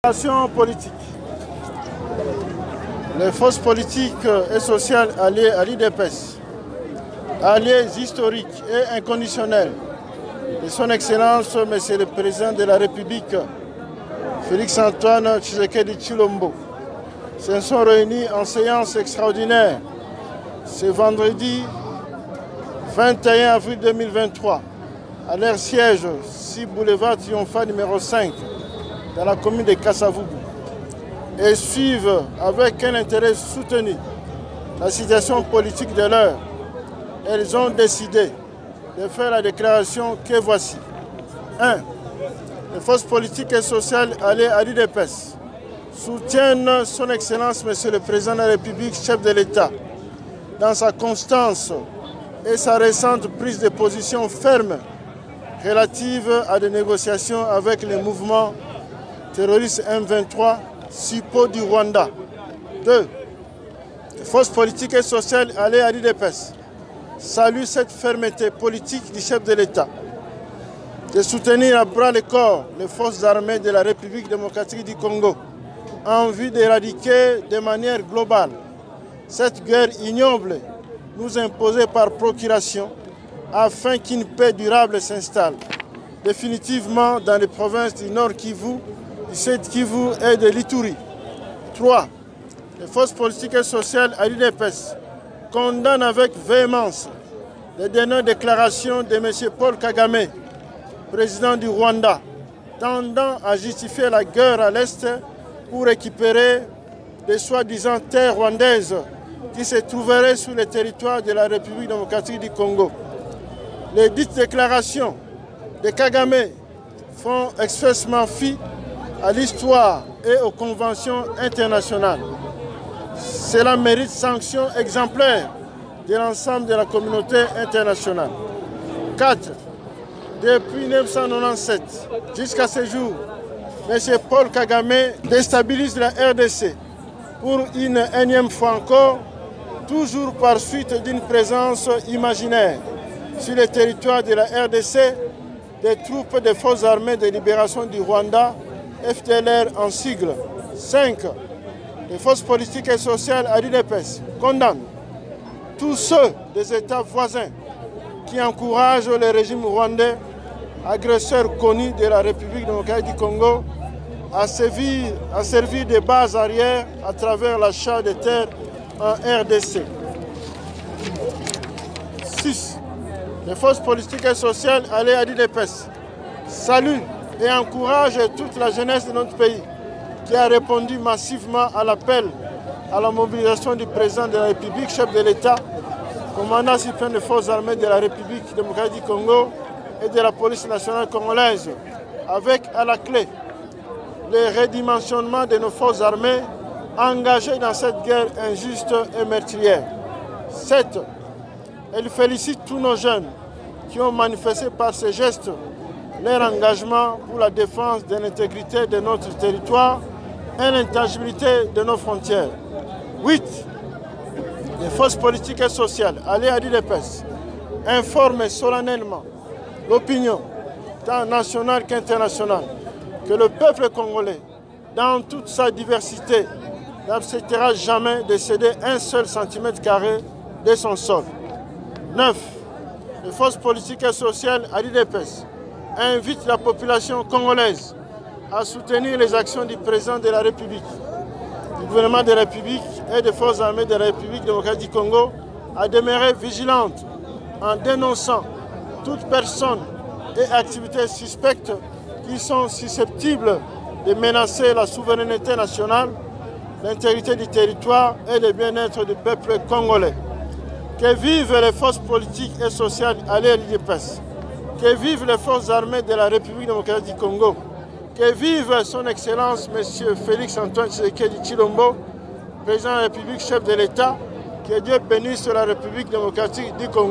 Politique. Les forces politiques et sociales alliées à l'UDPS, alliés historiques et inconditionnels de son Excellence, Monsieur le Président de la République, Félix-Antoine Tshisekedi Tshilombo, se sont réunis en séance extraordinaire ce vendredi 21 avril 2023 à leur siège 6 boulevard Triomphal numéro 5 dans la commune de Kasavubu et suivent avec un intérêt soutenu la situation politique de l'heure. Elles ont décidé de faire la déclaration que voici. 1. Les forces politiques et sociales alliées à l'UDPS soutiennent son Excellence Monsieur le Président de la République, chef de l'État, dans sa constance et sa récente prise de position ferme relative à des négociations avec les mouvements terroristes M23, SIPO du Rwanda. 2. Les forces politiques et sociales alliées à l'UDPS saluent cette fermeté politique du chef de l'État de soutenir à bras le corps les forces armées de la République démocratique du Congo en vue d'éradiquer de manière globale cette guerre ignoble nous imposée par procuration afin qu'une paix durable s'installe définitivement dans les provinces du Nord Kivu, du Sud Kivu et de l'Ituri. 3. Les forces politiques et sociales à l'UDPS condamnent avec véhémence les dernières déclarations de M. Paul Kagame, président du Rwanda, tendant à justifier la guerre à l'Est pour récupérer les soi-disant terres rwandaises qui se trouveraient sur le territoire de la République démocratique du Congo. Les dites déclarations de Kagame font expressement fi à l'histoire et aux conventions internationales. Cela mérite sanctions exemplaires de l'ensemble de la communauté internationale. 4. Depuis 1997 jusqu'à ce jour, M. Paul Kagame déstabilise la RDC pour une énième fois encore, toujours par suite d'une présence imaginaire sur le territoire de la RDC des troupes des forces armées de libération du Rwanda, FDLR en sigle. 5. Les forces politiques et sociales à l'UDPS condamnent tous ceux des États voisins qui encouragent le régime rwandais, agresseur connu de la République démocratique du Congo, à servir de base arrière à travers l'achat de terres en RDC. 6. Les forces politiques et sociales alliées à l'UDPS saluent et encouragent toute la jeunesse de notre pays qui a répondu massivement à l'appel à la mobilisation du président de la République, chef de l'État, commandant suprême des forces armées de la République démocratique du Congo et de la police nationale congolaise, avec à la clé le redimensionnement de nos forces armées engagées dans cette guerre injuste et meurtrière. 7. Elle félicite tous nos jeunes qui ont manifesté par ces gestes leur engagement pour la défense de l'intégrité de notre territoire et l'intangibilité de nos frontières. 8. Les forces politiques et sociales alliées à l'UDPS informent solennellement l'opinion, tant nationale qu'internationale, que le peuple congolais, dans toute sa diversité, n'acceptera jamais de céder un seul centimètre carré de son sol. 9. Les forces politiques et sociales à l'UDPS invitent la population congolaise à soutenir les actions du président de la République, du gouvernement de la République et des forces armées de la République démocratique du Congo à demeurer vigilantes en dénonçant toute personne et activité suspecte qui sont susceptibles de menacer la souveraineté nationale, l'intégrité du territoire et le bien-être du peuple congolais. Que vivent les forces politiques et sociales alliées à l'UDPS, que vivent les forces armées de la République démocratique du Congo, que vive son Excellence M. Félix-Antoine Tshisekedi Tshilombo, président de la République, chef de l'État, que Dieu bénisse la République démocratique du Congo.